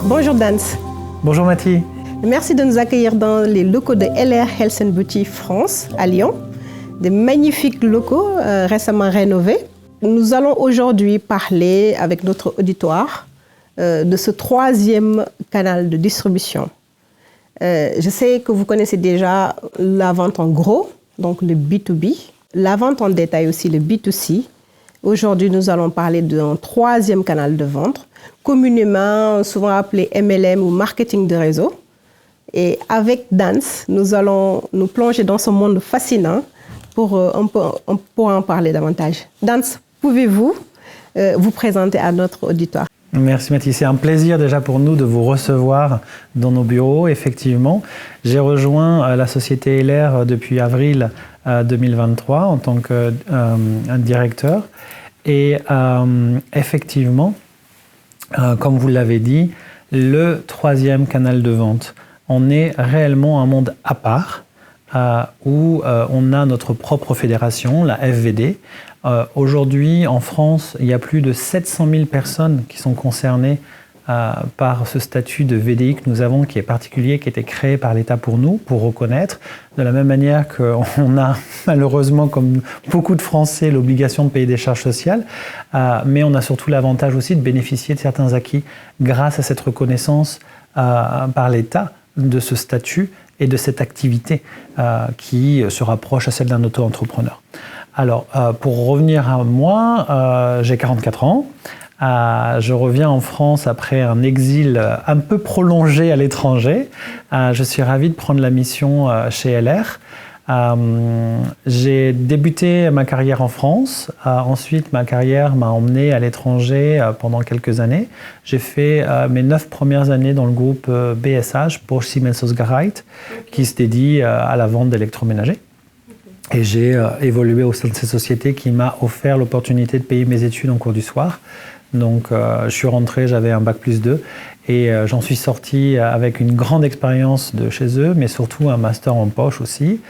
Bonjour Dance. Bonjour Mathie. Merci de nous accueillir dans les locaux de LR Health & Beauty France à Lyon. Des magnifiques locaux récemment rénovés. Nous allons aujourd'hui parler avec notre auditoire de ce troisième canal de distribution. Je sais que vous connaissez déjà la vente en gros, donc le B2B, la vente en détail aussi, le B2C. Aujourd'hui, nous allons parler d'un troisième canal de vente, communément souvent appelé MLM ou marketing de réseau. Et avec Dance, nous allons nous plonger dans ce monde fascinant pour en parler davantage. Dance, pouvez-vous vous présenter à notre auditoire? Merci Mathie, c'est un plaisir déjà pour nous de vous recevoir dans nos bureaux. Effectivement, j'ai rejoint la société LR depuis avril 2023 en tant que directeur. Et effectivement, comme vous l'avez dit, le troisième canal de vente, on est réellement un monde à part où on a notre propre fédération, la FVD. Aujourd'hui, en France, il y a plus de 700 000 personnes qui sont concernées par ce statut de VDI que nous avons, qui est particulier, qui a été créé par l'État pour nous, pour reconnaître. De la même manière qu'on a malheureusement, comme beaucoup de Français, l'obligation de payer des charges sociales, mais on a surtout l'avantage aussi de bénéficier de certains acquis grâce à cette reconnaissance par l'État de ce statut et de cette activité qui se rapproche à celle d'un auto-entrepreneur. Alors, pour revenir à moi, j'ai 44 ans. Je reviens en France après un exil un peu prolongé à l'étranger. Je suis ravi de prendre la mission chez LR. J'ai débuté ma carrière en France. Ensuite, ma carrière m'a emmené à l'étranger pendant quelques années. J'ai fait mes 9 premières années dans le groupe BSH, Bosch Siemens Hausgereit, qui se dédie à la vente d'électroménagers. Et j'ai évolué au sein de cette société qui m'a offert l'opportunité de payer mes études en cours du soir. Donc, je suis rentré, j'avais un bac+2 et j'en suis sorti avec une grande expérience de chez eux, mais surtout un master en poche aussi.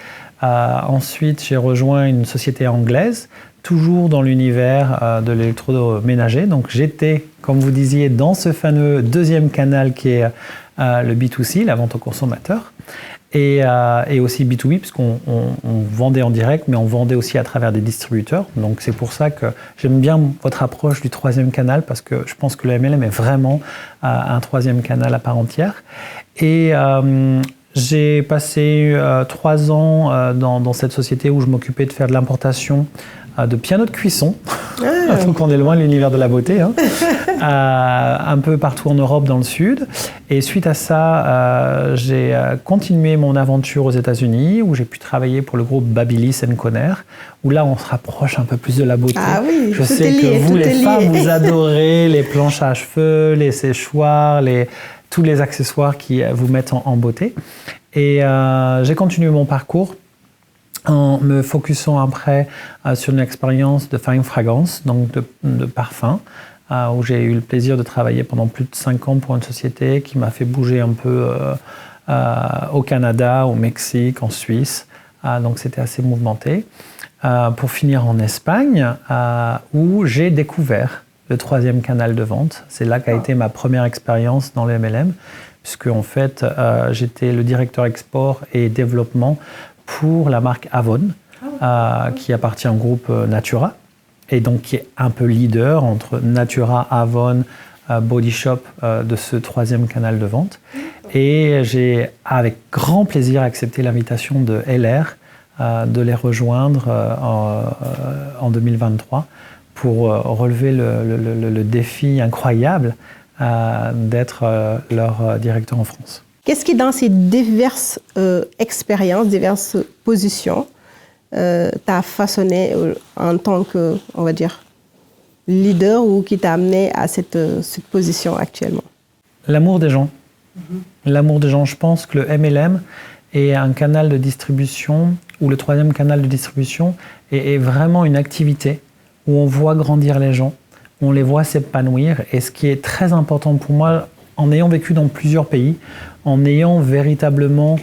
Ensuite, j'ai rejoint une société anglaise, toujours dans l'univers de l'électroménager. Donc, j'étais, comme vous disiez, dans ce fameux deuxième canal qui est le B2C, la vente aux consommateurs. Et aussi B2B, puisqu'on vendait en direct, mais on vendait aussi à travers des distributeurs. Donc c'est pour ça que j'aime bien votre approche du troisième canal, parce que je pense que le MLM est vraiment un troisième canal à part entière. Et j'ai passé 3 ans dans cette société où je m'occupais de faire de l'importation de pianos de cuisson. Donc on est loin de l'univers de la beauté, hein. Un peu partout en Europe, dans le sud. Et suite à ça, j'ai continué mon aventure aux États-Unis, où j'ai pu travailler pour le groupe Babyliss & Conner, où là on se rapproche un peu plus de la beauté. Ah oui, je sais que vous, les femmes, vous adorez les planches à cheveux, les séchoirs, tous les accessoires qui vous mettent en beauté. Et j'ai continué mon parcours en me focusant après sur une expérience de fine fragrance, donc de parfum, où j'ai eu le plaisir de travailler pendant plus de 5 ans pour une société qui m'a fait bouger un peu au Canada, au Mexique, en Suisse. Donc c'était assez mouvementé. Pour finir en Espagne, où j'ai découvert le troisième canal de vente. C'est là qu'a été ma première expérience dans le MLM, puisque en fait j'étais le directeur export et développement pour la marque Avon, qui appartient au groupe Natura, et donc qui est un peu leader entre Natura, Avon, Body Shop de ce troisième canal de vente. Et j'ai avec grand plaisir accepté l'invitation de LR de les rejoindre en 2023 pour relever le défi incroyable d'être leur directeur en France. Qu'est-ce qui, dans ces diverses expériences, diverses positions, t'a façonné en tant que, on va dire, leader, ou qui t'a amené à cette position actuellement? L'amour des gens. L'amour des gens. Je pense que le MLM est un canal de distribution, ou le troisième canal de distribution est vraiment une activité où on voit grandir les gens, où on les voit s'épanouir. Et ce qui est très important pour moi, en ayant vécu dans plusieurs pays, en ayant véritablement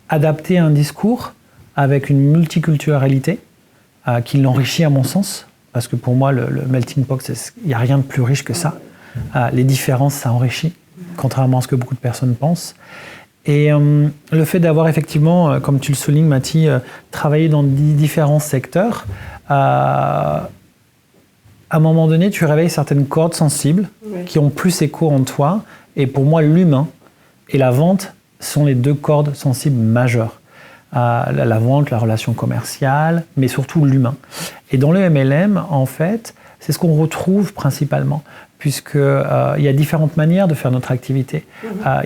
adapté un discours avec une multiculturalité qui l'enrichit à mon sens, parce que pour moi, le melting pot, il n'y a rien de plus riche que ça. Les différences, ça enrichit, contrairement à ce que beaucoup de personnes pensent. Et le fait d'avoir effectivement, comme tu le soulignes, Mathie, travaillé dans différents secteurs, à un moment donné, tu réveilles certaines cordes sensibles qui ont plus écho en toi. Et pour moi, l'humain et la vente sont les deux cordes sensibles majeures. La vente, la relation commerciale, mais surtout l'humain. Et dans le MLM, en fait, c'est ce qu'on retrouve principalement, puisqu'il y a différentes manières de faire notre activité.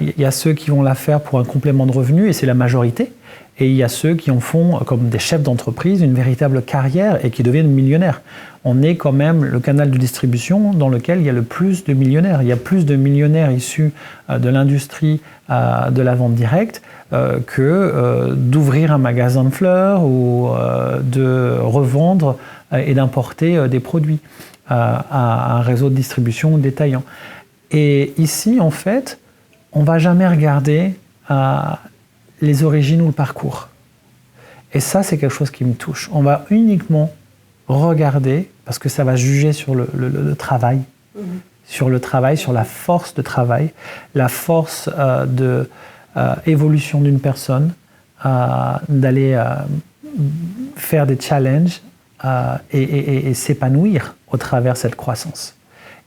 Il y a ceux qui vont la faire pour un complément de revenus, et c'est la majorité. Et il y a ceux qui en font, comme des chefs d'entreprise, une véritable carrière et qui deviennent millionnaires. On est quand même le canal de distribution dans lequel il y a le plus de millionnaires. Il y a plus de millionnaires issus de l'industrie de la vente directe que d'ouvrir un magasin de fleurs ou de revendre et d'importer des produits à un réseau de distribution détaillant. Et ici, en fait, on ne va jamais regarder les origines ou le parcours. Et ça, c'est quelque chose qui me touche. On va uniquement regarder, parce que ça va juger sur le travail, sur le travail, sur la force de travail, la force d'évolution d'une personne, d'aller faire des challenges et s'épanouir au travers de cette croissance.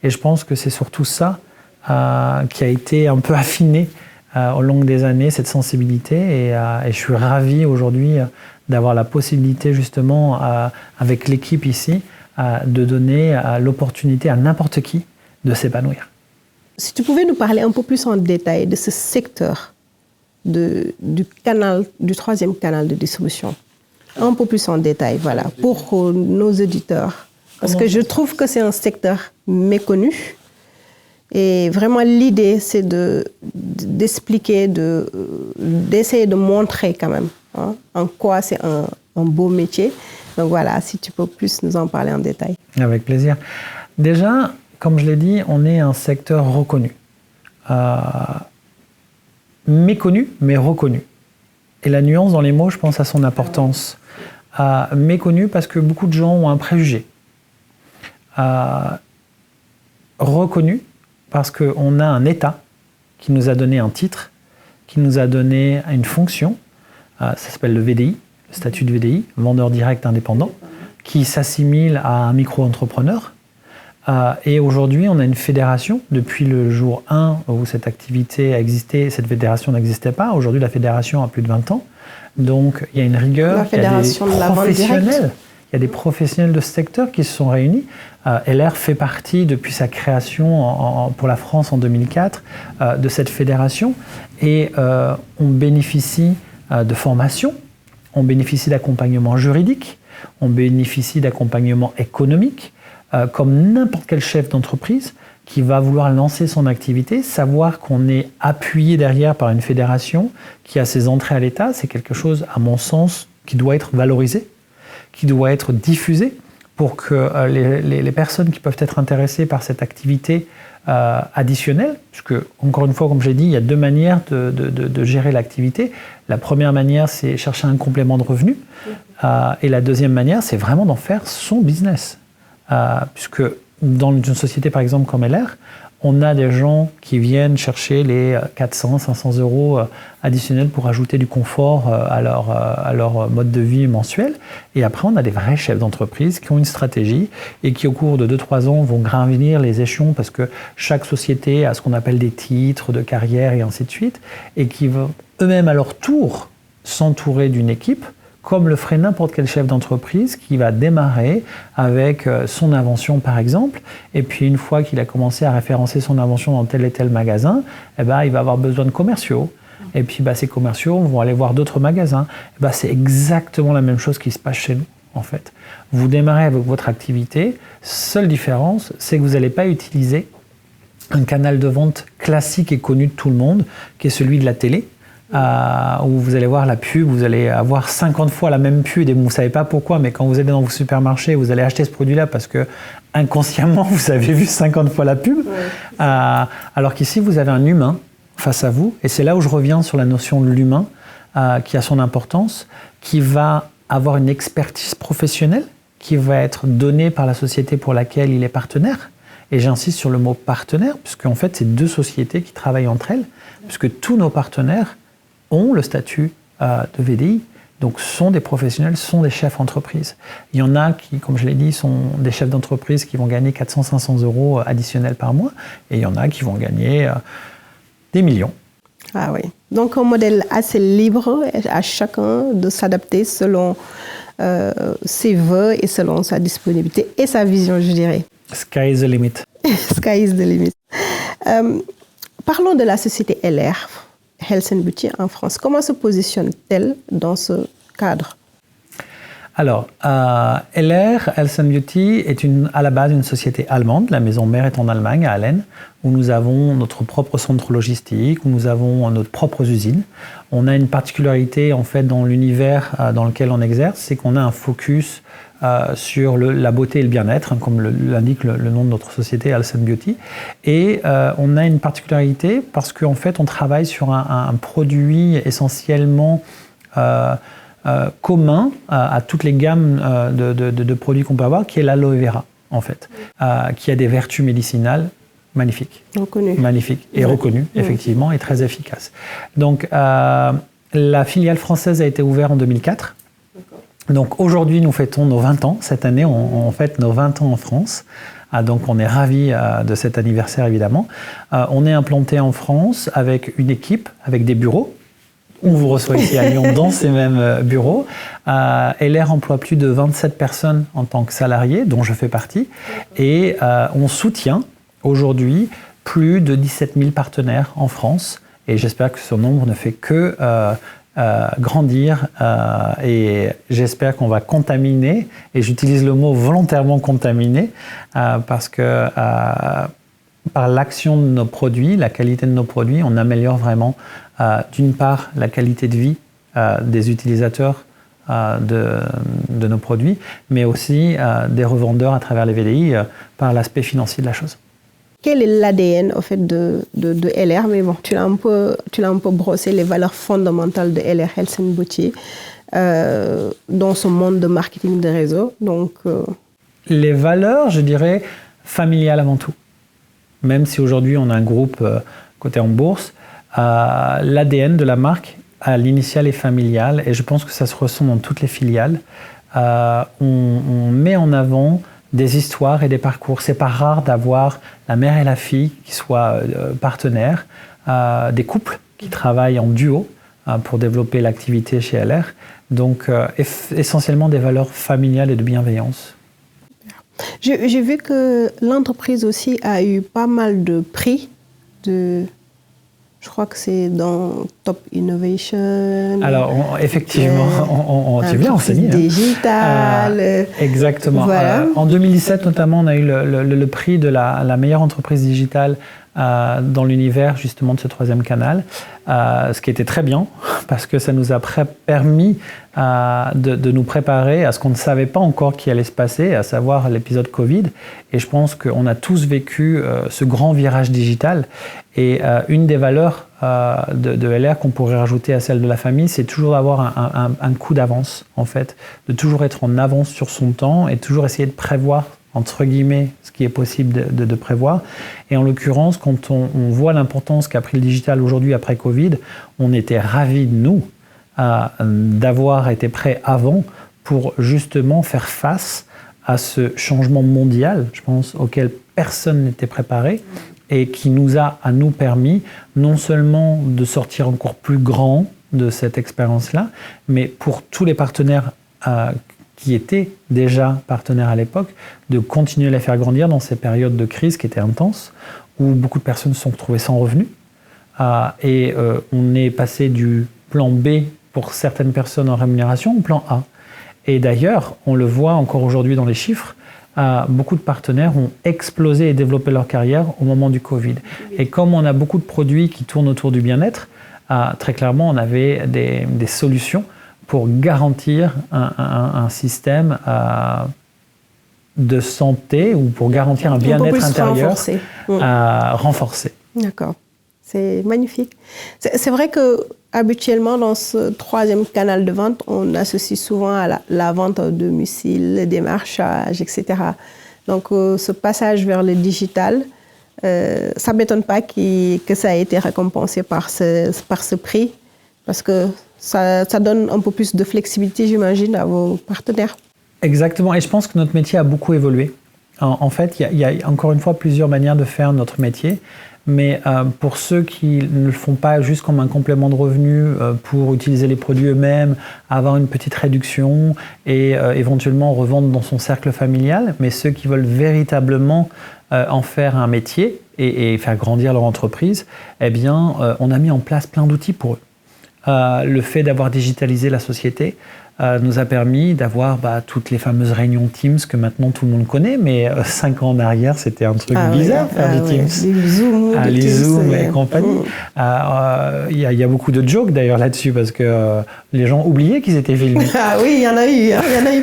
Et je pense que c'est surtout ça qui a été un peu affiné au long des années, cette sensibilité. Et je suis ravi aujourd'hui d'avoir la possibilité justement, avec l'équipe ici, de donner l'opportunité à n'importe qui de s'épanouir. Si tu pouvais nous parler un peu plus en détail de ce secteur du troisième canal de distribution, un peu plus en détail, voilà, pour nos auditeurs. Parce que je trouve que c'est un secteur méconnu. Et vraiment, l'idée, c'est d'expliquer, d'essayer de montrer quand même en quoi c'est un beau métier. Donc voilà, si tu peux plus nous en parler en détail. Avec plaisir. Déjà, comme je l'ai dit, on est un secteur reconnu. Méconnu, mais reconnu. Et la nuance dans les mots, je pense, a son importance. Méconnu parce que beaucoup de gens ont un préjugé. Reconnu parce qu'on a un État qui nous a donné un titre, qui nous a donné une fonction, ça s'appelle le VDI, le statut de VDI, vendeur direct indépendant, qui s'assimile à un micro-entrepreneur. Et aujourd'hui, on a une fédération. Depuis le jour 1 où cette activité a existé, cette fédération n'existait pas. Aujourd'hui, la fédération a plus de 20 ans. Donc, il y a une rigueur. La fédération de la vente directe. Il y a des professionnels de ce secteur qui se sont réunis. LR fait partie, depuis sa création pour la France en 2004, de cette fédération. Et on bénéficie de formation, on bénéficie d'accompagnement juridique, on bénéficie d'accompagnement économique, comme n'importe quel chef d'entreprise qui va vouloir lancer son activité, savoir qu'on est appuyé derrière par une fédération qui a ses entrées à l'État, c'est quelque chose, à mon sens, qui doit être valorisé, qui doit être diffusé pour que les personnes qui peuvent être intéressées par cette activité additionnelle, puisque, encore une fois, comme j'ai dit, il y a deux manières de gérer l'activité. La première manière, c'est chercher un complément de revenu. Et la deuxième manière, c'est vraiment d'en faire son business. Puisque dans une société, par exemple, comme LR, on a des gens qui viennent chercher les 400, 500 euros additionnels pour ajouter du confort à leur mode de vie mensuel. Et après, on a des vrais chefs d'entreprise qui ont une stratégie et qui, au cours de 2-3 ans, vont gravir les échelons parce que chaque société a ce qu'on appelle des titres de carrière et ainsi de suite, et qui vont eux-mêmes, à leur tour, s'entourer d'une équipe comme le ferait n'importe quel chef d'entreprise qui va démarrer avec son invention, par exemple, et puis une fois qu'il a commencé à référencer son invention dans tel et tel magasin, il va avoir besoin de commerciaux. Et puis ces commerciaux vont aller voir d'autres magasins. C'est exactement la même chose qui se passe chez nous, en fait. Vous démarrez avec votre activité, seule différence, c'est que vous n'allez pas utiliser un canal de vente classique et connu de tout le monde, qui est celui de la télé, où vous allez voir la pub, vous allez avoir 50 fois la même pub et vous ne savez pas pourquoi, mais quand vous allez dans vos supermarchés, vous allez acheter ce produit-là parce que inconsciemment, vous avez vu 50 fois la pub. Alors qu'ici, vous avez un humain face à vous, et c'est là où je reviens sur la notion de l'humain qui a son importance, qui va avoir une expertise professionnelle qui va être donnée par la société pour laquelle il est partenaire. Et j'insiste sur le mot partenaire, puisqu'en fait, c'est deux sociétés qui travaillent entre elles, puisque tous nos partenaires ont le statut de VDI, donc sont des professionnels, sont des chefs d'entreprise. Il y en a qui, comme je l'ai dit, sont des chefs d'entreprise qui vont gagner 400-500 € additionnels par mois, et il y en a qui vont gagner des millions. Ah oui. Donc un modèle assez libre à chacun de s'adapter selon ses vœux et selon sa disponibilité et sa vision, je dirais. Sky is the limit. Sky is the limit. Parlons de la société LR, Health and Beauty en France. Comment se positionne-t-elle dans ce cadre? Alors, LR, Health and Beauty, est à la base une société allemande. La maison mère est en Allemagne, à Allen, où nous avons notre propre centre logistique, où nous avons notre propre usine. On a une particularité, en fait, dans l'univers dans lequel on exerce, c'est qu'on a un focus sur la beauté et le bien-être, hein, comme l'indique le nom de notre société, Health and Beauty. Et on a une particularité parce qu'en fait, on travaille sur un produit essentiellement commun à toutes les gammes de produits qu'on peut avoir, qui est l'aloe vera, en fait, qui a des vertus médicinales magnifiques. Reconnu. Magnifiques et reconnues, effectivement, et très efficaces. Donc, la filiale française a été ouverte en 2004. Donc, aujourd'hui, nous fêtons nos 20 ans. Cette année, on fête nos 20 ans en France. Donc, on est ravis de cet anniversaire, évidemment. On est implanté en France avec une équipe, avec des bureaux. On vous reçoit ici à Lyon dans ces mêmes bureaux. LR emploie plus de 27 personnes en tant que salariés, dont je fais partie. Et on soutient aujourd'hui plus de 17 000 partenaires en France. Et j'espère que ce nombre ne fait que grandir. Et j'espère qu'on va contaminer, et j'utilise le mot volontairement contaminer, parce que par l'action de nos produits, la qualité de nos produits, on améliore vraiment d'une part la qualité de vie des utilisateurs de nos produits, mais aussi des revendeurs à travers les VDI par l'aspect financier de la chose. Quel est l'ADN au fait de LR? Mais bon, tu l'as un peu brossé, les valeurs fondamentales de LR Health and Beauty dans ce monde de marketing de réseau. Donc, les valeurs, je dirais, familiales avant tout. Même si aujourd'hui on a un groupe coté en bourse, l'ADN de la marque, l'initiale est familiale, et je pense que ça se ressent dans toutes les filiales. On met en avant des histoires et des parcours. C'est pas rare d'avoir la mère et la fille qui soient partenaires, des couples qui travaillent en duo pour développer l'activité chez LR. Donc essentiellement des valeurs familiales et de bienveillance. J'ai vu que l'entreprise aussi a eu pas mal de prix je crois que c'est dans Top Innovation. Alors, effectivement, tu es bien renseigné. Digital. Exactement. Voilà. En 2017, notamment, on a eu le prix de la meilleure entreprise digitale dans l'univers, justement, de ce troisième canal. Ce qui était très bien, parce que ça nous a permis de nous préparer à ce qu'on ne savait pas encore qui allait se passer, à savoir l'épisode Covid. Et je pense qu'on a tous vécu ce grand virage digital. Et une des valeurs de LR qu'on pourrait rajouter à celle de la famille, c'est toujours d'avoir un coup d'avance, en fait. De toujours être en avance sur son temps et toujours essayer de prévoir, entre guillemets, ce qui est possible de prévoir. Et en l'occurrence, quand on voit l'importance qu'a pris le digital aujourd'hui après Covid, on était ravis, nous, d'avoir été prêts avant pour justement faire face à ce changement mondial, je pense, auquel personne n'était préparé, et qui nous a permis non seulement de sortir encore plus grand de cette expérience-là, mais pour tous les partenaires qui étaient déjà partenaires à l'époque, de continuer à les faire grandir dans ces périodes de crise qui étaient intenses, où beaucoup de personnes se sont retrouvées sans revenus. Et on est passé du plan B pour certaines personnes en rémunération au plan A. Et d'ailleurs, on le voit encore aujourd'hui dans les chiffres, beaucoup de partenaires ont explosé et développé leur carrière au moment du Covid. Et comme on a beaucoup de produits qui tournent autour du bien-être, très clairement, on avait des solutions pour garantir un système de santé ou pour garantir un bien-être intérieur renforcé. D'accord, c'est magnifique. C'est vrai que habituellement, dans ce troisième canal de vente, on associe souvent à la vente au domicile, le démarchage, etc. Donc, ce passage vers le digital, ça ne m'étonne pas que ça ait été récompensé par ce prix, parce que ça donne un peu plus de flexibilité, j'imagine, à vos partenaires. Exactement, et je pense que notre métier a beaucoup évolué. En fait, il y a encore une fois plusieurs manières de faire notre métier, mais pour ceux qui ne le font pas juste comme un complément de revenu pour utiliser les produits eux-mêmes, avoir une petite réduction et éventuellement revendre dans son cercle familial, mais ceux qui veulent véritablement en faire un métier et faire grandir leur entreprise, eh bien, on a mis en place plein d'outils pour eux. Le fait d'avoir digitalisé la société nous a permis d'avoir toutes les fameuses réunions Teams que maintenant tout le monde connaît, mais 5 ans en arrière, c'était un truc bizarre faire des Teams. Les Zooms et compagnie. Il y a beaucoup de jokes d'ailleurs là-dessus, parce que les gens oubliaient qu'ils étaient filmés. Ah oui, il y en a eu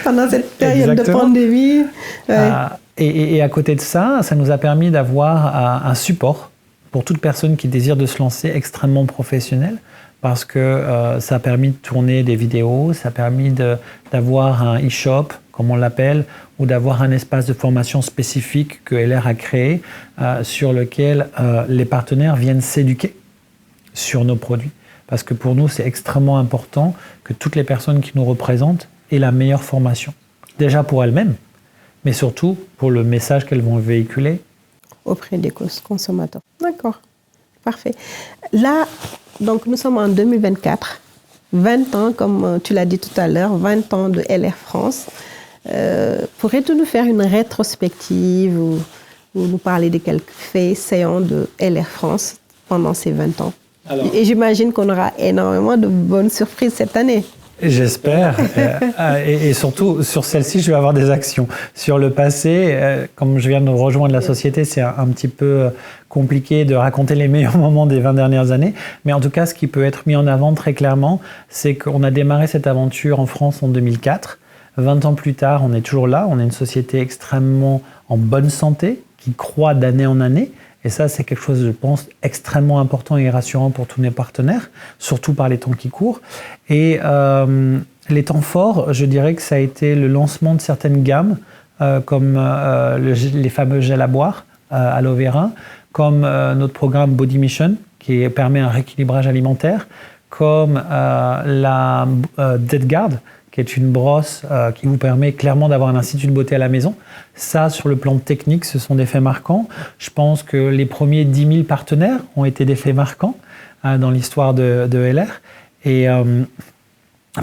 pendant cette période de pandémie. Ouais. Et à côté de ça, ça nous a permis d'avoir un support pour toute personne qui désire de se lancer extrêmement professionnel, parce que ça a permis de tourner des vidéos, ça a permis d'avoir un e-shop, comme on l'appelle, ou d'avoir un espace de formation spécifique que LR a créé, sur lequel les partenaires viennent s'éduquer sur nos produits. Parce que pour nous, c'est extrêmement important que toutes les personnes qui nous représentent aient la meilleure formation. Déjà pour elles-mêmes, mais surtout pour le message qu'elles vont véhiculer auprès des consommateurs. D'accord, parfait. Là, donc nous sommes en 2024, 20 ans, comme tu l'as dit tout à l'heure, 20 ans de LR France. Pourrais-tu nous faire une rétrospective ou nous parler de quelques faits saillants de LR France pendant ces 20 ans? Et j'imagine qu'on aura énormément de bonnes surprises cette année. J'espère. Et surtout, sur celle-ci, je vais avoir des actions. Sur le passé, comme je viens de rejoindre la société, c'est un petit peu compliqué de raconter les meilleurs moments des 20 dernières années. Mais en tout cas, ce qui peut être mis en avant très clairement, c'est qu'on a démarré cette aventure en France en 2004. 20 ans plus tard, on est toujours là. On est une société extrêmement en bonne santé, qui croît d'année en année. Et ça, c'est quelque chose, je pense, extrêmement important et rassurant pour tous nos partenaires, surtout par les temps qui courent. Et les temps forts, je dirais que ça a été le lancement de certaines gammes, comme les fameux gels à boire, aloe vera, comme notre programme Body Mission, qui permet un rééquilibrage alimentaire, comme la Dead Guard, qui est une brosse qui vous permet clairement d'avoir un institut de beauté à la maison. Ça, sur le plan technique, ce sont des faits marquants. Je pense que les premiers 10 000 partenaires ont été des faits marquants dans l'histoire de LR. Et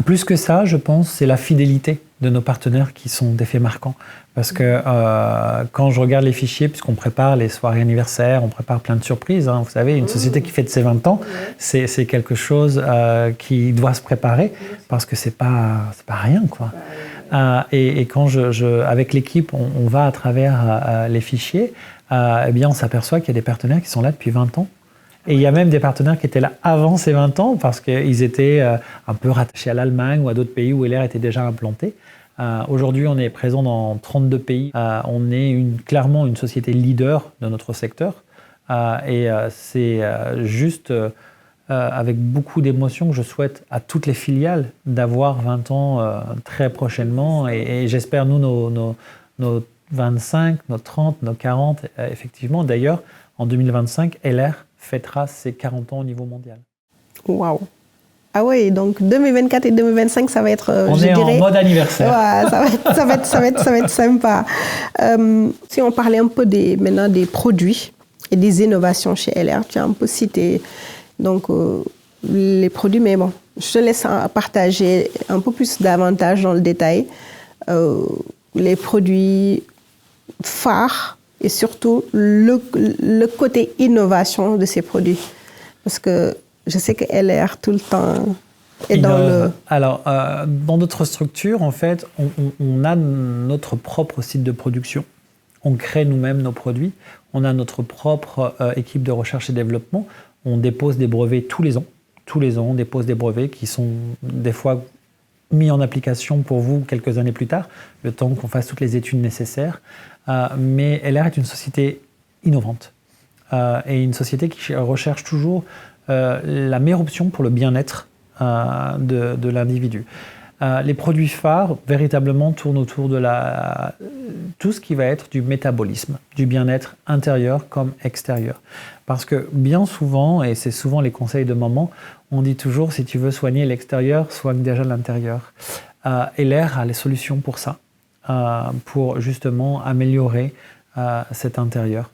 plus que ça, je pense, c'est la fidélité de nos partenaires qui sont des faits marquants. Parce que quand je regarde les fichiers, puisqu'on prépare les soirées anniversaires, on prépare plein de surprises. Vous savez, une société qui fête ses 20 ans, c'est quelque chose qui doit se préparer, parce que c'est pas rien, quoi. Et quand avec l'équipe, on va à travers les fichiers, eh bien, on s'aperçoit qu'il y a des partenaires qui sont là depuis 20 ans. Et il y a même des partenaires qui étaient là avant ces 20 ans, parce qu'ils étaient un peu rattachés à l'Allemagne ou à d'autres pays où LR était déjà implanté. Aujourd'hui, on est présent dans 32 pays. On est clairement une société leader de notre secteur. C'est juste avec beaucoup d'émotion que je souhaite à toutes les filiales d'avoir 20 ans très prochainement. Et j'espère, nous, nos 25, nos 30, nos 40, effectivement. D'ailleurs, en 2025, LR fêtera ses 40 ans au niveau mondial. Waouh! Ah oui, donc 2024 et 2025, ça va être, en mode anniversaire. Ouais, ça va être sympa. Si on parlait un peu maintenant des produits et des innovations chez LR, tu as un peu cité donc, les produits, mais bon, je te laisse partager un peu plus davantage dans le détail les produits phares et surtout le côté innovation de ces produits. Parce que je sais que LR, tout le temps, est dans le... Alors, dans notre structure, en fait, on a notre propre site de production. On crée nous-mêmes nos produits. On a notre propre équipe de recherche et développement. On dépose des brevets tous les ans. Tous les ans, on dépose des brevets qui sont des fois mis en application pour vous quelques années plus tard, le temps qu'on fasse toutes les études nécessaires. Mais LR est une société innovante et une société qui recherche toujours la meilleure option pour le bien-être de l'individu. Les produits phares, véritablement, tournent autour de tout ce qui va être du métabolisme, du bien-être intérieur comme extérieur. Parce que bien souvent, et c'est souvent les conseils de maman, on dit toujours, si tu veux soigner l'extérieur, soigne déjà l'intérieur. Et l'air a les solutions pour ça, pour justement améliorer cet intérieur.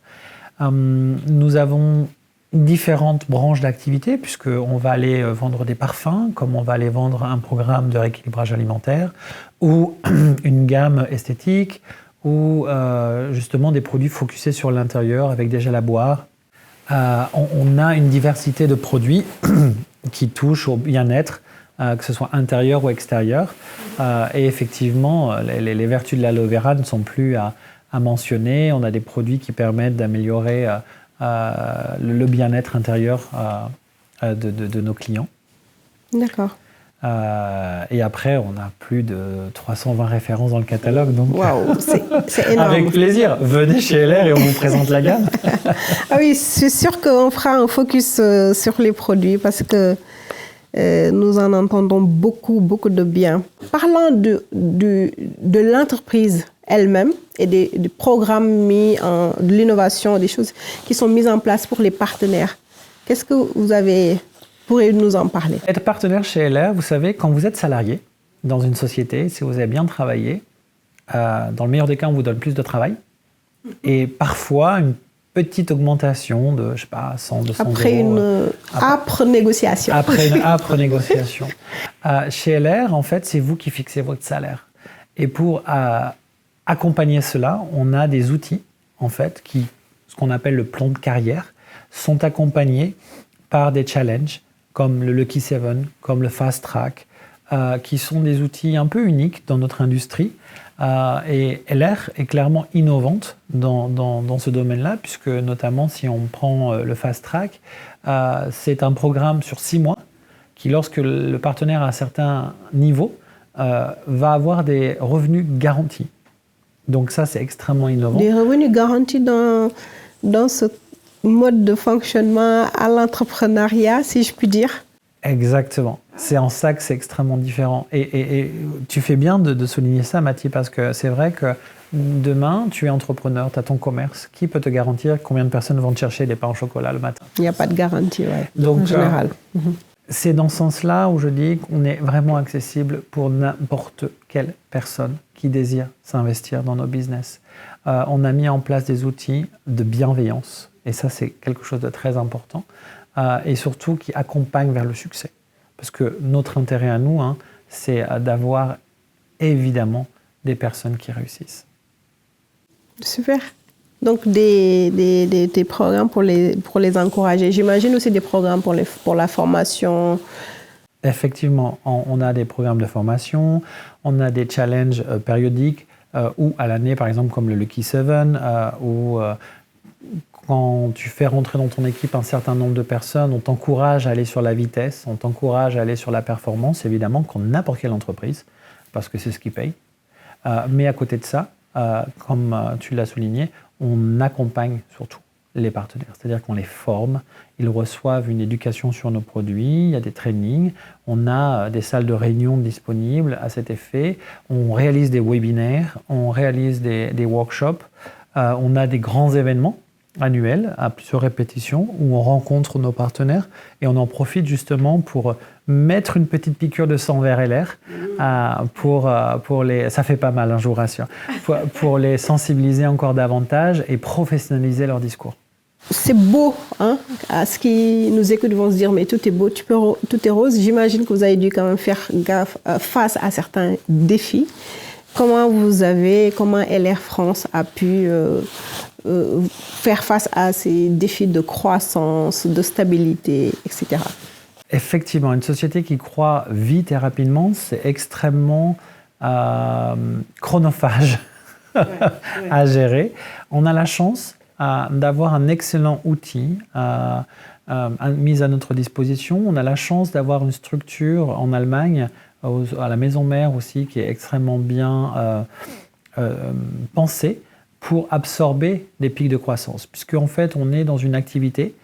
Nous avons différentes branches d'activité, puisqu'on va aller vendre des parfums, comme on va aller vendre un programme de rééquilibrage alimentaire, ou une gamme esthétique, ou justement des produits focusés sur l'intérieur avec des gels à boire. On a une diversité de produits qui touchent au bien-être, que ce soit intérieur ou extérieur. Et effectivement, les vertus de l'aloe vera ne sont plus à mentionner. On a des produits qui permettent d'améliorer le bien-être intérieur de nos clients. D'accord. Et après, on a plus de 320 références dans le catalogue. Donc, waouh, c'est énorme. Avec plaisir, venez chez LR et on vous présente la gamme. Ah oui, je suis sûre qu'on fera un focus sur les produits parce que nous en entendons beaucoup, beaucoup de bien. Parlant de l'entreprise elle-même et des programmes de l'innovation, des choses qui sont mises en place pour les partenaires, qu'est-ce que vous pourrez nous en parler? Être partenaire chez LR, vous savez, quand vous êtes salarié dans une société, si vous avez bien travaillé, dans le meilleur des cas, on vous donne plus de travail. Et parfois, une petite augmentation de, je sais pas, 100, 200 euros. Après une âpre négociation. Après une âpre négociation. Chez LR, en fait, c'est vous qui fixez votre salaire. Et pour accompagner cela, on a des outils, en fait, ce qu'on appelle le plan de carrière, sont accompagnés par des challenges comme le Lucky 7, comme le Fast Track, qui sont des outils un peu uniques dans notre industrie. Et LR est clairement innovante dans ce domaine-là, puisque notamment si on prend le Fast Track, c'est un programme sur 6 mois qui, lorsque le partenaire a un certain niveau, va avoir des revenus garantis. Donc ça, c'est extrêmement innovant. Des revenus garantis dans ce mode de fonctionnement à l'entrepreneuriat, si je puis dire. Exactement. C'est en ça que c'est extrêmement différent. Et tu fais bien de souligner ça, Mathie, parce que c'est vrai que demain, tu es entrepreneur, tu as ton commerce. Qui peut te garantir combien de personnes vont te chercher des pains au chocolat le matin? Il n'y a pas de garantie, Donc, en général. C'est dans ce sens-là où je dis qu'on est vraiment accessible pour n'importe quelle personne qui désire s'investir dans nos business. On a mis en place des outils de bienveillance. Et ça, c'est quelque chose de très important. Et surtout qui accompagne vers le succès. Parce que notre intérêt à nous, c'est d'avoir évidemment des personnes qui réussissent. Super. Donc des programmes pour les encourager. J'imagine aussi des programmes pour la formation. Effectivement, on a des programmes de formation, on a des challenges périodiques ou à l'année, par exemple comme le Lucky 7, où quand tu fais rentrer dans ton équipe un certain nombre de personnes, on t'encourage à aller sur la vitesse, on t'encourage à aller sur la performance, évidemment, comme n'importe quelle entreprise, parce que c'est ce qui paye. Mais à côté de ça, comme tu l'as souligné, on accompagne surtout les partenaires. C'est-à-dire qu'on les forme, ils reçoivent une éducation sur nos produits, il y a des trainings, on a des salles de réunion disponibles à cet effet, on réalise des webinaires, on réalise des workshops, on a des grands événements annuels à plusieurs répétitions où on rencontre nos partenaires et on en profite justement pour mettre une petite piqûre de sang vers LR pour les... Ça fait pas mal, je vous rassure. Pour les sensibiliser encore davantage et professionnaliser leur discours. C'est beau, à ce qui nous écoutent vont se dire mais tout est beau, tout est rose. J'imagine que vous avez dû quand même faire face à certains défis. Comment LR France a pu faire face à ces défis de croissance, de stabilité, etc. Effectivement, une société qui croît vite et rapidement, c'est extrêmement chronophage à gérer. On a la chance d'avoir un excellent outil mis à notre disposition. On a la chance d'avoir une structure en Allemagne, à la maison mère aussi, qui est extrêmement bien pensée pour absorber des pics de croissance. Puisqu'en fait, on est dans une activité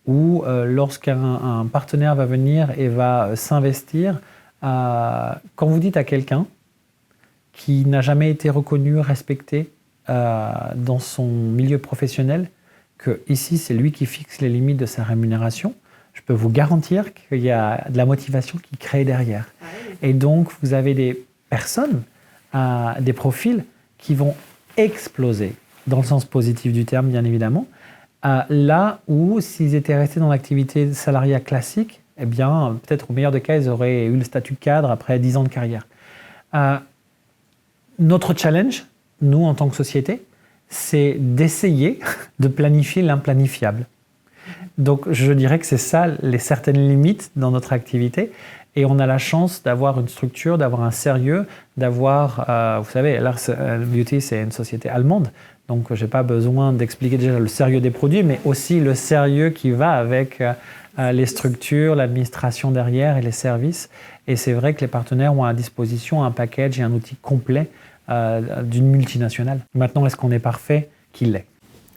où lorsqu'un partenaire va venir et va s'investir, quand vous dites à quelqu'un qui n'a jamais été reconnu, respecté dans son milieu professionnel, que ici c'est lui qui fixe les limites de sa rémunération, je peux vous garantir qu'il y a de la motivation qui crée derrière. Et donc vous avez des personnes, des profils qui vont exploser, dans le sens positif du terme bien évidemment, là où s'ils étaient restés dans l'activité salariale classique, eh bien peut-être au meilleur des cas ils auraient eu le statut de cadre après 10 ans de carrière. Notre challenge, nous en tant que société, c'est d'essayer de planifier l'implanifiable. Donc je dirais que c'est ça les certaines limites dans notre activité. Et on a la chance d'avoir une structure, d'avoir un sérieux, d'avoir, vous savez, Lars Beauty, c'est une société allemande, donc je n'ai pas besoin d'expliquer déjà le sérieux des produits, mais aussi le sérieux qui va avec les structures, l'administration derrière et les services. Et c'est vrai que les partenaires ont à disposition un package et un outil complet d'une multinationale. Maintenant, est-ce qu'on est parfait? Qu'il l'est.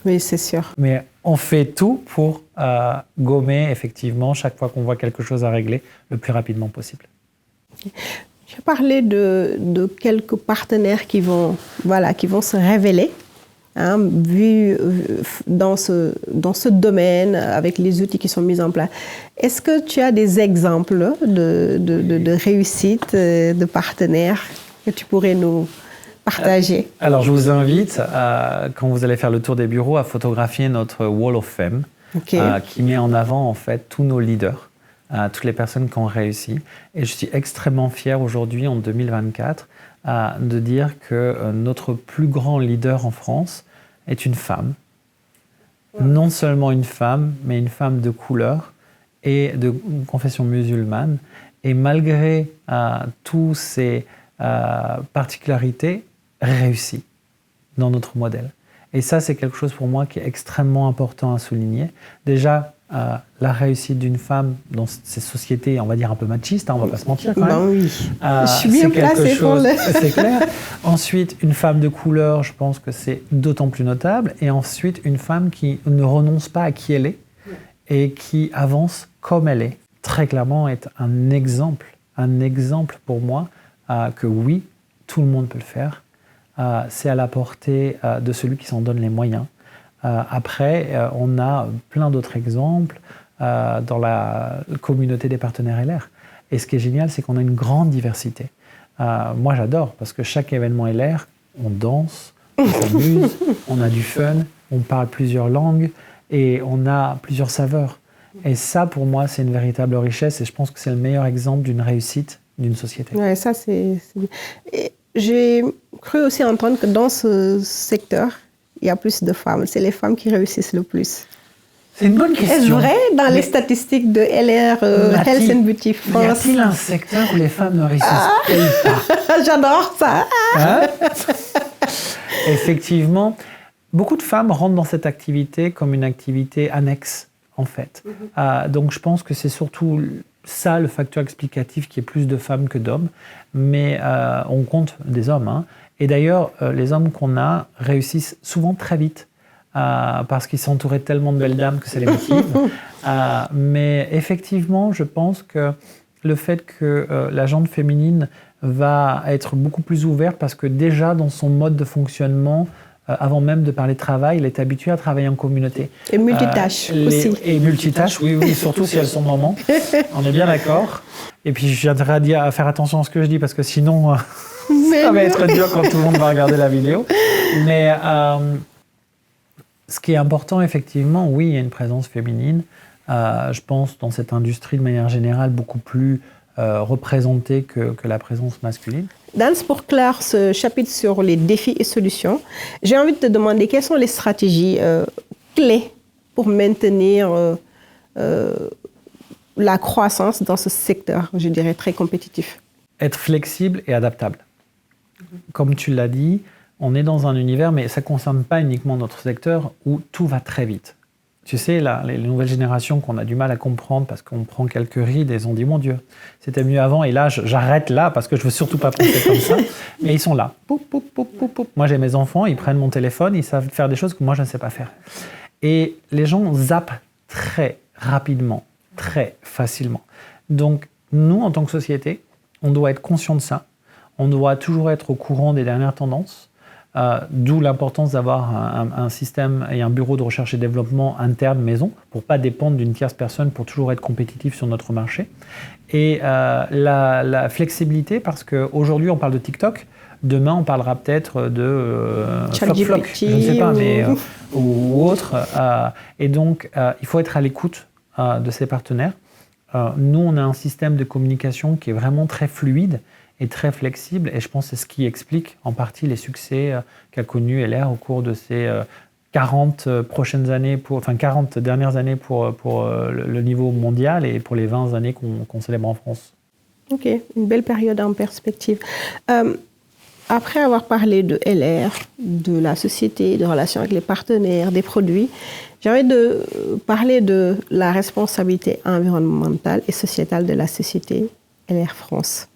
Oui, c'est sûr. Mais on fait tout pour gommer, effectivement, chaque fois qu'on voit quelque chose à régler, le plus rapidement possible. Tu as parlé de quelques partenaires qui vont se révéler, vu dans ce domaine, avec les outils qui sont mis en place. Est-ce que tu as des exemples de réussite de partenaires que tu pourrais nous partager? Alors, je vous invite, quand vous allez faire le tour des bureaux, à photographier notre Wall of Fame, qui met en avant en fait tous nos leaders, toutes les personnes qui ont réussi. Et je suis extrêmement fier aujourd'hui, en 2024, de dire que notre plus grand leader en France est une femme. Non seulement une femme, mais une femme de couleur et de confession musulmane. Et malgré tous ces particularités, réussi dans notre modèle. Et ça, c'est quelque chose pour moi qui est extrêmement important à souligner. Déjà, la réussite d'une femme dans ces sociétés, on va dire un peu machistes, on ne va pas se mentir quand même. Oui. Je suis bien placée pour le... C'est clair. Ensuite, une femme de couleur, je pense que c'est d'autant plus notable. Et ensuite, une femme qui ne renonce pas à qui elle est et qui avance comme elle est. Très clairement, est un exemple pour moi que oui, tout le monde peut le faire. C'est à la portée de celui qui s'en donne les moyens. Après, on a plein d'autres exemples dans la communauté des partenaires LR. Et ce qui est génial, c'est qu'on a une grande diversité. Moi, j'adore, parce que chaque événement LR, on danse, on s'amuse, on a du fun, on parle plusieurs langues et on a plusieurs saveurs. Et ça, pour moi, c'est une véritable richesse et je pense que c'est le meilleur exemple d'une réussite d'une société. Ouais, ça, c'est... J'ai cru aussi entendre que dans ce secteur, il y a plus de femmes. C'est les femmes qui réussissent le plus. C'est une bonne question. Est-ce vrai dans les statistiques de LR Health and Beauty France? Y a-t-il un secteur où les femmes ne réussissent pas? J'adore ça. Effectivement, beaucoup de femmes rentrent dans cette activité comme une activité annexe, en fait. Donc je pense que c'est surtout ça le facteur explicatif qui est plus de femmes que d'hommes. Mais on compte des hommes. Et d'ailleurs, les hommes qu'on a réussissent souvent très vite parce qu'ils sont entourés de tellement de belles dames que ça les motive. Mais effectivement, je pense que le fait que la gente féminine va être beaucoup plus ouverte parce que déjà dans son mode de fonctionnement, avant même de parler de travail, elle est habituée à travailler en communauté. Et multitâche aussi. Et multitâche, oui, surtout si elles sont mamans. On est bien d'accord. Et puis je viendrai à faire attention à ce que je dis parce que sinon, ça va être dur quand tout le monde va regarder la vidéo. Mais ce qui est important, effectivement, oui, il y a une présence féminine. Je pense dans cette industrie de manière générale beaucoup plus représentée que la présence masculine. Dan, pour clore ce chapitre sur les défis et solutions, j'ai envie de te demander quelles sont les stratégies clés pour maintenir la croissance dans ce secteur, je dirais, très compétitif. Être flexible et adaptable. Comme tu l'as dit, on est dans un univers, mais ça ne concerne pas uniquement notre secteur, où tout va très vite. Tu sais, là, les nouvelles générations qu'on a du mal à comprendre parce qu'on prend quelques rides et ils ont dit « Mon Dieu, c'était mieux avant » et là, j'arrête là parce que je ne veux surtout pas penser comme ça. Mais ils sont là. Poup, poup, poup, poup, poup. Moi, j'ai mes enfants, ils prennent mon téléphone, ils savent faire des choses que moi, je ne sais pas faire. Et les gens zappent très rapidement, très facilement. Donc, nous, en tant que société, On doit être conscient de ça. On doit toujours être au courant des dernières tendances, d'où l'importance d'avoir un système et un bureau de recherche et développement interne maison pour ne pas dépendre d'une tierce personne pour toujours être compétitif sur notre marché. Et la flexibilité, parce qu'aujourd'hui on parle de TikTok, demain on parlera peut-être de FlopFlock, je ne sais pas, mais, ou autre. Et donc il faut être à l'écoute de ses partenaires. Nous, on a un système de communication qui est vraiment très fluide et très flexible, et je pense que c'est ce qui explique en partie les succès qu'a connu LR au cours de ces 40 dernières années pour le niveau mondial et pour les 20 années qu'on célèbre en France. Ok, une belle période en perspective. Après avoir parlé de LR, de la société, de relations avec les partenaires, des produits, j'ai envie de parler de la responsabilité environnementale et sociétale de la société LR France.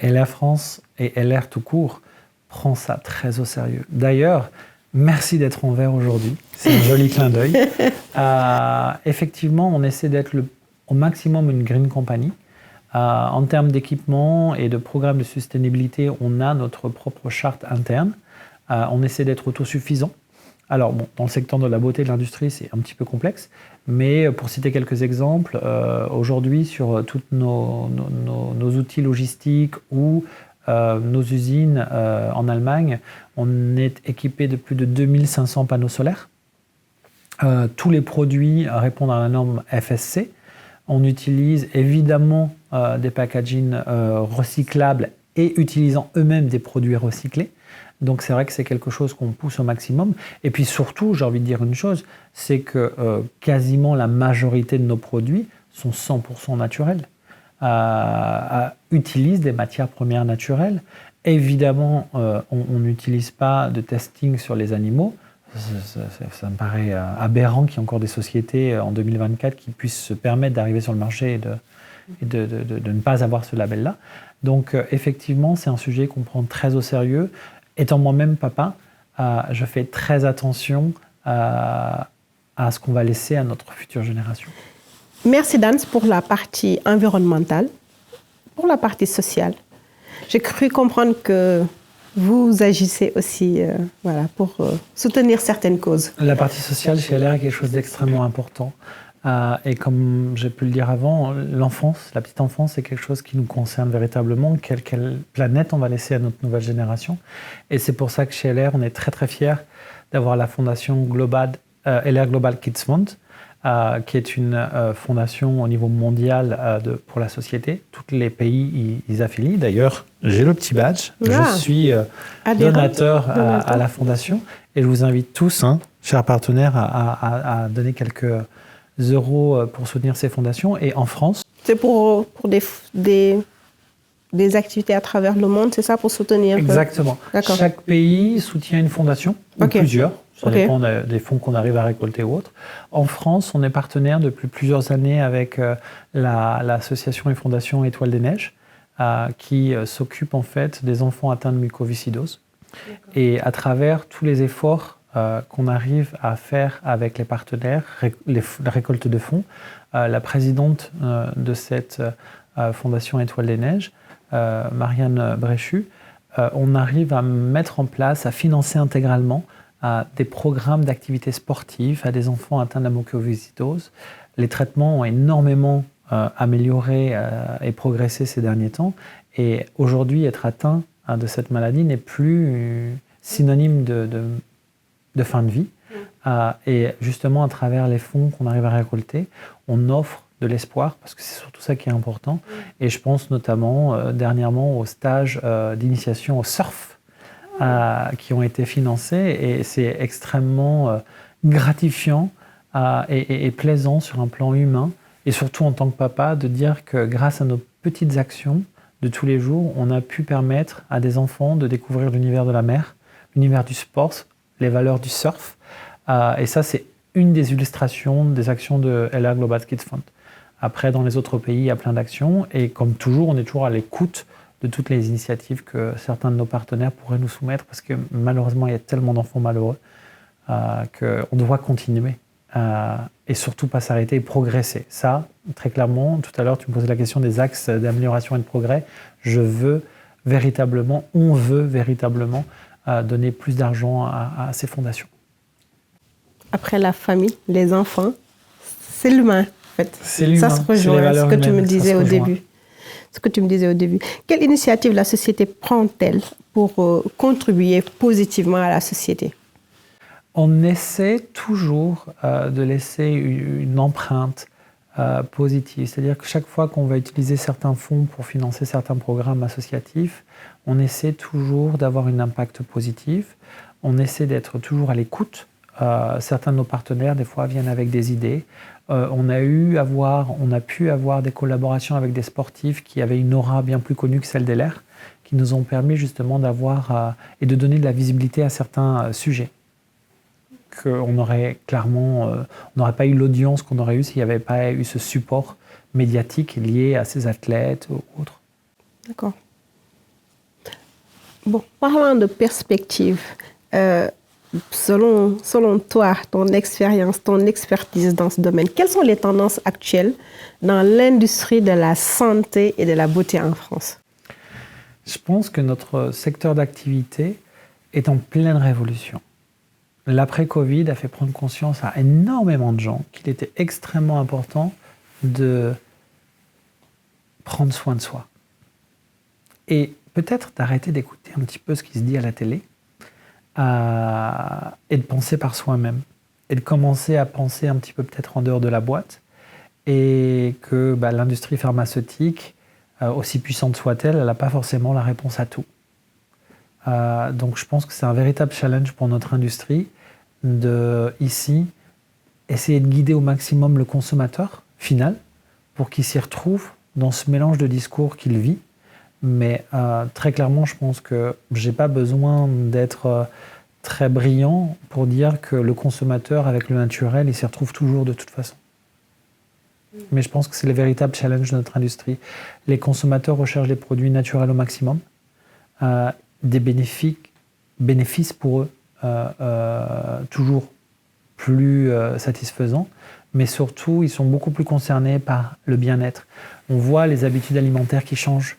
LR France et LR tout court prend ça très au sérieux. D'ailleurs, merci d'être en vert aujourd'hui. C'est un joli clin d'œil. Effectivement, on essaie d'être au maximum une green company. En termes d'équipement et de programme de sustainabilité, on a notre propre charte interne. On essaie d'être autosuffisant. Alors, bon, dans le secteur de la beauté et de l'industrie, c'est un petit peu complexe. Mais pour citer quelques exemples, aujourd'hui, sur tous nos outils logistiques ou nos usines en Allemagne, on est équipé de plus de 2500 panneaux solaires. Tous les produits répondent à la norme FSC. On utilise évidemment des packaging recyclables et utilisant eux-mêmes des produits recyclés. Donc c'est vrai que c'est quelque chose qu'on pousse au maximum. Et puis surtout, j'ai envie de dire une chose, c'est que quasiment la majorité de nos produits sont 100% naturels, utilisent des matières premières naturelles. Évidemment, on n'utilise pas de testing sur les animaux. Ça me paraît aberrant qu'il y ait encore des sociétés en 2024 qui puissent se permettre d'arriver sur le marché et de ne pas avoir ce label-là. Donc effectivement, c'est un sujet qu'on prend très au sérieux. Étant moi-même papa, je fais très attention à ce qu'on va laisser à notre future génération. Merci Dan pour la partie environnementale, pour la partie sociale. J'ai cru comprendre que vous agissez aussi pour soutenir certaines causes. La partie sociale chez LR est quelque chose d'extrêmement important. Et comme j'ai pu le dire avant, l'enfance, la petite enfance, c'est quelque chose qui nous concerne véritablement. Quelle planète on va laisser à notre nouvelle génération. Et c'est pour ça que chez LR, on est très très fiers d'avoir la fondation LR Global Kids Fund, qui est une fondation au niveau mondial pour la société. Tous les pays y affilient. D'ailleurs, j'ai le petit badge. Je suis donateur à la fondation. Et je vous invite tous, chers partenaires, à donner quelques euros pour soutenir ces fondations. Et en France... C'est pour des activités à travers le monde, c'est ça, pour soutenir? Exactement. Chaque pays soutient une fondation, ou plusieurs. Ça dépend des fonds qu'on arrive à récolter ou autres. En France, on est partenaire depuis plusieurs années avec l'association et fondation Étoile des Neiges, qui s'occupe en fait des enfants atteints de mucoviscidose. Et à travers tous les efforts qu'on arrive à faire avec les partenaires, la récolte de fonds, la présidente de cette fondation Étoile des Neiges, Marianne Bréchu, on arrive à mettre en place, à financer intégralement des programmes d'activités sportives à des enfants atteints de la mucoviscidose. Les traitements ont énormément amélioré et progressé ces derniers temps. Et aujourd'hui, être atteint de cette maladie n'est plus synonyme de fin de vie. Et justement, à travers les fonds qu'on arrive à récolter, on offre de l'espoir, parce que c'est surtout ça qui est important. Et je pense notamment dernièrement aux stages d'initiation au surf qui ont été financés. Et c'est extrêmement gratifiant et plaisant sur un plan humain. Et surtout en tant que papa, de dire que grâce à nos petites actions de tous les jours, on a pu permettre à des enfants de découvrir l'univers de la mer, l'univers du sport, les valeurs du surf. Et ça, c'est une des illustrations des actions de LR Global Kids Fund. Après, dans les autres pays, il y a plein d'actions. Et comme toujours, on est toujours à l'écoute de toutes les initiatives que certains de nos partenaires pourraient nous soumettre, parce que malheureusement, il y a tellement d'enfants malheureux qu'on doit continuer. Et surtout pas s'arrêter et progresser. Ça, très clairement, tout à l'heure, tu me posais la question des axes d'amélioration et de progrès. On veut véritablement donner plus d'argent à ces fondations. Après la famille, les enfants, c'est l'humain, en fait. C'est l'humain, ça se rejoint à ce que tu me disais au début. Quelle initiative la société prend-elle pour contribuer positivement à la société? On essaie toujours de laisser une empreinte positive. C'est-à-dire que chaque fois qu'on va utiliser certains fonds pour financer certains programmes associatifs, on essaie toujours d'avoir un impact positif. On essaie d'être toujours à l'écoute. Certains de nos partenaires, des fois, viennent avec des idées. On a pu avoir des collaborations avec des sportifs qui avaient une aura bien plus connue que celle d'LR, qui nous ont permis justement d'avoir et de donner de la visibilité à certains sujets. On n'aurait pas eu l'audience qu'on aurait eu s'il n'y avait pas eu ce support médiatique lié à ces athlètes ou autres. D'accord. Bon, parlant de perspective, selon toi, ton expérience, ton expertise dans ce domaine, quelles sont les tendances actuelles dans l'industrie de la santé et de la beauté en France? Je pense que notre secteur d'activité est en pleine révolution. L'après-Covid a fait prendre conscience à énormément de gens qu'il était extrêmement important de prendre soin de soi. Et peut-être d'arrêter d'écouter un petit peu ce qui se dit à la télé et de penser par soi-même. Et de commencer à penser un petit peu peut-être en dehors de la boîte. Et que l'industrie pharmaceutique, aussi puissante soit-elle, elle n'a pas forcément la réponse à tout. Donc je pense que c'est un véritable challenge pour notre industrie de, ici, essayer de guider au maximum le consommateur final pour qu'il s'y retrouve dans ce mélange de discours qu'il vit. Mais très clairement, je pense que je n'ai pas besoin d'être très brillant pour dire que le consommateur, avec le naturel, il s'y retrouve toujours de toute façon. Mais je pense que c'est le véritable challenge de notre industrie. Les consommateurs recherchent des produits naturels au maximum, des bénéfices pour eux toujours plus satisfaisants, mais surtout, ils sont beaucoup plus concernés par le bien-être. On voit les habitudes alimentaires qui changent.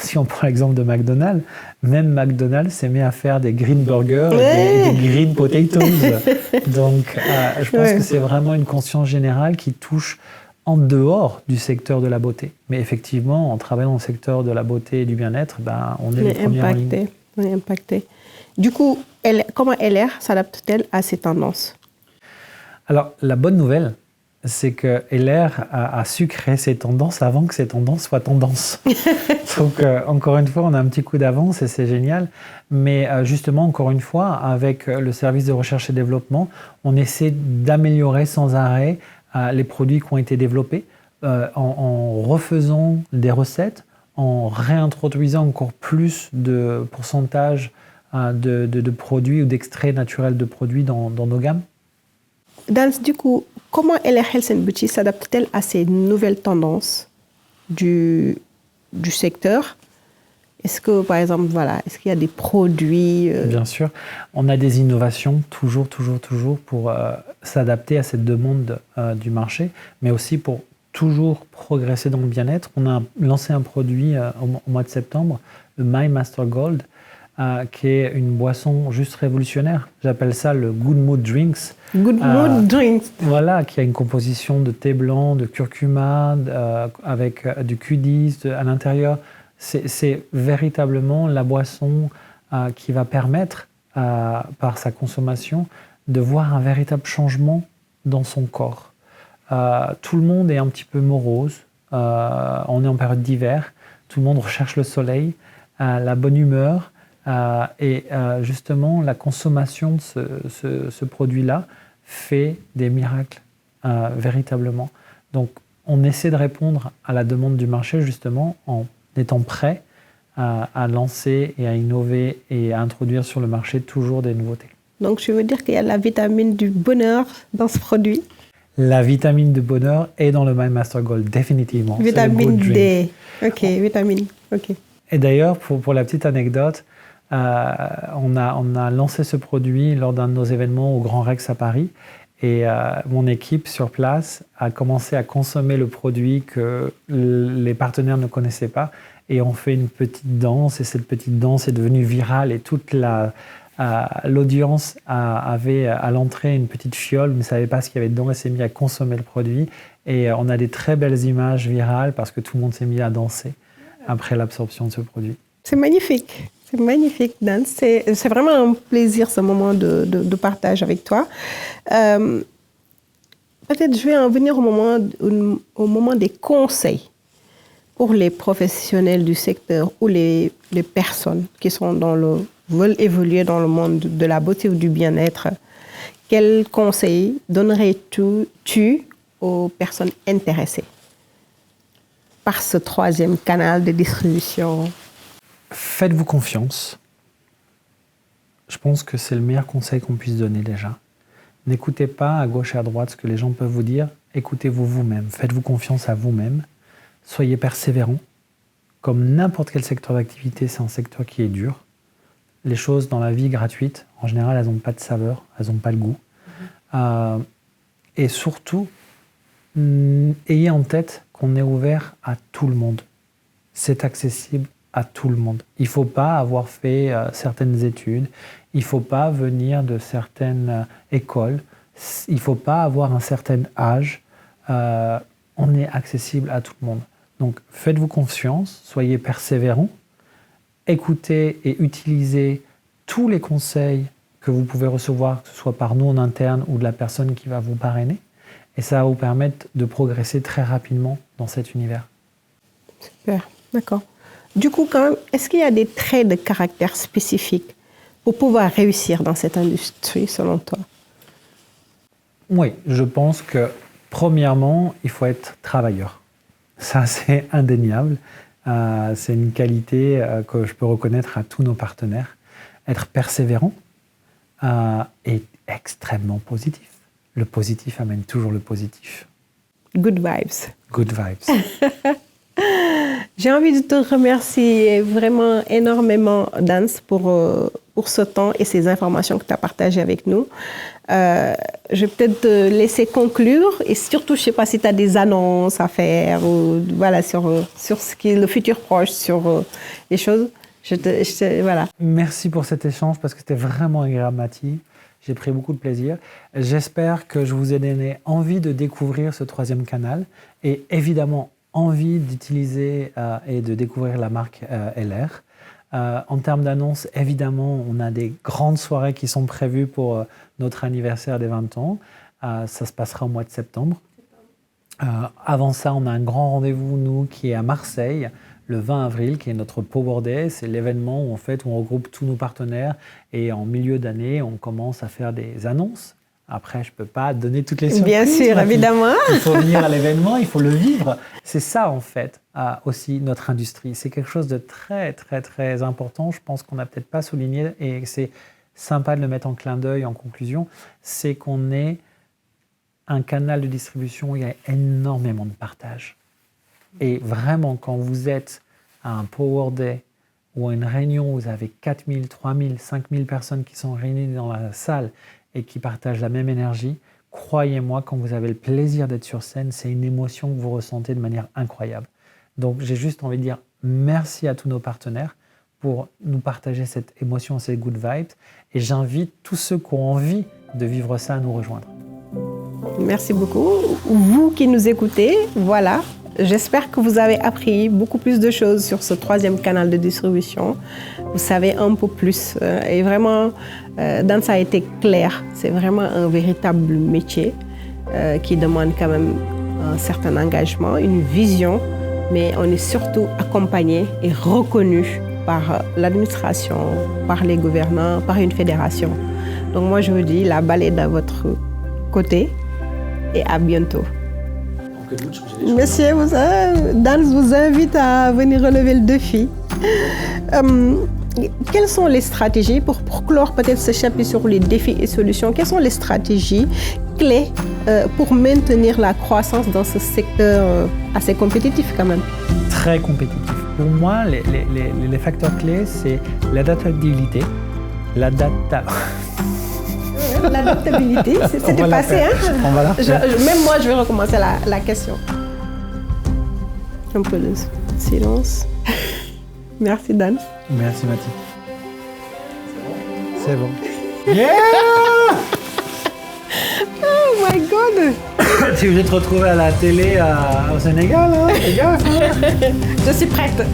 Si on prend l'exemple de McDonald's, même McDonald's s'est mis à faire des green burgers et des green potatoes. Donc, je pense que c'est vraiment une conscience générale qui touche en dehors du secteur de la beauté. Mais effectivement, en travaillant dans le secteur de la beauté et du bien-être, on est les premiers en ligne. On est impacté. Du coup, comment LR s'adapte-t-elle à ces tendances? Alors, la bonne nouvelle, c'est que LR a su créer ces tendances avant que ces tendances soient tendances. Donc, encore une fois, on a un petit coup d'avance et c'est génial. Mais justement, encore une fois, avec le service de recherche et développement, on essaie d'améliorer sans arrêt les produits qui ont été développés en refaisant des recettes, en réintroduisant encore plus de pourcentage de produits ou d'extraits naturels de produits dans nos gammes. Du coup, comment LR Health & Beauty s'adapte-t-elle à ces nouvelles tendances du secteur? Est-ce que, par exemple, est-ce qu'il y a des produits Bien sûr. On a des innovations toujours pour s'adapter à cette demande du marché, mais aussi pour toujours progresser dans le bien-être. On a lancé un produit au mois de septembre, le My Master Gold, qui est une boisson juste révolutionnaire. J'appelle ça le Good Mood Drinks. Good Mood Drinks. Voilà, qui a une composition de thé blanc, de curcuma, avec du Q10 à l'intérieur. C'est véritablement la boisson qui va permettre, par sa consommation, de voir un véritable changement dans son corps. Tout le monde est un petit peu morose. On est en période d'hiver. Tout le monde recherche le soleil, la bonne humeur. Et justement, la consommation de ce produit-là fait des miracles, véritablement. Donc, on essaie de répondre à la demande du marché, justement, en étant prêt à lancer et à innover et à introduire sur le marché toujours des nouveautés. Donc, je veux dire qu'il y a la vitamine du bonheur dans ce produit. La vitamine du bonheur est dans le My Master Gold, définitivement. Vitamine D. Ok, vitamine. Ok. Et d'ailleurs, pour la petite anecdote, on a lancé ce produit lors d'un de nos événements au Grand Rex à Paris. Et mon équipe sur place a commencé à consommer le produit que les partenaires ne connaissaient pas. Et on fait une petite danse, et cette petite danse est devenue virale. Et toute l'audience avait à l'entrée une petite fiole, ne savait pas ce qu'il y avait dedans, et s'est mis à consommer le produit. Et on a des très belles images virales parce que tout le monde s'est mis à danser après l'absorption de ce produit. C'est magnifique. C'est magnifique, Dan. C'est vraiment un plaisir, ce moment de partage avec toi. Peut-être je vais en venir au moment des conseils pour les professionnels du secteur ou les personnes qui sont veulent évoluer dans le monde de la beauté ou du bien-être. Quels conseils donnerais-tu aux personnes intéressées par ce troisième canal de distribution? Faites-vous confiance. Je pense que c'est le meilleur conseil qu'on puisse donner déjà. N'écoutez pas à gauche et à droite ce que les gens peuvent vous dire. Écoutez-vous vous-même. Faites-vous confiance à vous-même. Soyez persévérant. Comme n'importe quel secteur d'activité, c'est un secteur qui est dur. Les choses dans la vie gratuite, en général, elles n'ont pas de saveur, elles n'ont pas le goût. Et surtout, ayez en tête qu'on est ouvert à tout le monde. C'est accessible à tout le monde. Il ne faut pas avoir fait certaines études, il ne faut pas venir de certaines écoles, il ne faut pas avoir un certain âge. On est accessible à tout le monde. Donc faites-vous confiance, soyez persévérants, écoutez et utilisez tous les conseils que vous pouvez recevoir, que ce soit par nous en interne ou de la personne qui va vous parrainer. Et ça va vous permettre de progresser très rapidement dans cet univers. Super, d'accord. Du coup, quand même, est-ce qu'il y a des traits de caractère spécifiques pour pouvoir réussir dans cette industrie, selon toi? Oui, je pense que, premièrement, il faut être travailleur. Ça, c'est indéniable. C'est une qualité que je peux reconnaître à tous nos partenaires. Être persévérant et extrêmement positif. Le positif amène toujours le positif. Good vibes. Good vibes. J'ai envie de te remercier vraiment énormément, Dan, pour ce temps et ces informations que tu as partagées avec nous. Je vais peut-être te laisser conclure et surtout, je ne sais pas si tu as des annonces à faire ou voilà, sur ce qui est le futur proche, sur les choses. Voilà. Merci pour cet échange parce que c'était vraiment agréable, Mathie. J'ai pris beaucoup de plaisir. J'espère que je vous ai donné envie de découvrir ce troisième canal et évidemment envie d'utiliser et de découvrir la marque LR. En termes d'annonces, évidemment, on a des grandes soirées qui sont prévues pour notre anniversaire des 20 ans. Ça se passera au mois de septembre. Avant ça, on a un grand rendez-vous, nous, qui est à Marseille, le 20 avril, qui est notre Power Day. C'est l'événement où, en fait, on regroupe tous nos partenaires et en milieu d'année, on commence à faire des annonces. Après, je ne peux pas donner toutes les surprises. Bien sûr, évidemment. Il faut venir à l'événement, il faut le vivre. C'est ça, en fait, aussi notre industrie. C'est quelque chose de très, très, très important. Je pense qu'on n'a peut-être pas souligné, et c'est sympa de le mettre en clin d'œil en conclusion, c'est qu'on est un canal de distribution où il y a énormément de partage. Et vraiment, quand vous êtes à un Power Day ou à une réunion où vous avez 4 000, 3 000, 5 000 personnes qui sont réunies dans la salle et qui partagent la même énergie, croyez-moi, quand vous avez le plaisir d'être sur scène, c'est une émotion que vous ressentez de manière incroyable. Donc, j'ai juste envie de dire merci à tous nos partenaires pour nous partager cette émotion, ces good vibes. Et j'invite tous ceux qui ont envie de vivre ça à nous rejoindre. Merci beaucoup. Vous qui nous écoutez, voilà. J'espère que vous avez appris beaucoup plus de choses sur ce troisième canal de distribution. Vous savez un peu plus. Et vraiment, Dan, ça a été clair. C'est vraiment un véritable métier qui demande quand même un certain engagement, une vision. Mais on est surtout accompagné et reconnu par l'administration, par les gouvernants, par une fédération. Donc moi, je vous dis, la balle est dans votre côté et à bientôt. Monsieur, Dan vous invite à venir relever le défi. Quelles sont les stratégies pour clore peut-être ce chapitre sur les défis et solutions? Quelles sont les stratégies clés pour maintenir la croissance dans ce secteur assez compétitif quand même? Très compétitif. Pour moi, les facteurs clés, c'est l'adaptabilité, L'adaptabilité, c'était la passé, faire. hein? On va la faire. Même moi, je vais recommencer la question. Un peu de silence. Merci, Dan. Merci, Mathilde. C'est bon. Yeah! Oh my God! Tu veux te retrouver à la télé au Sénégal, hein? Les gars, Je suis prête.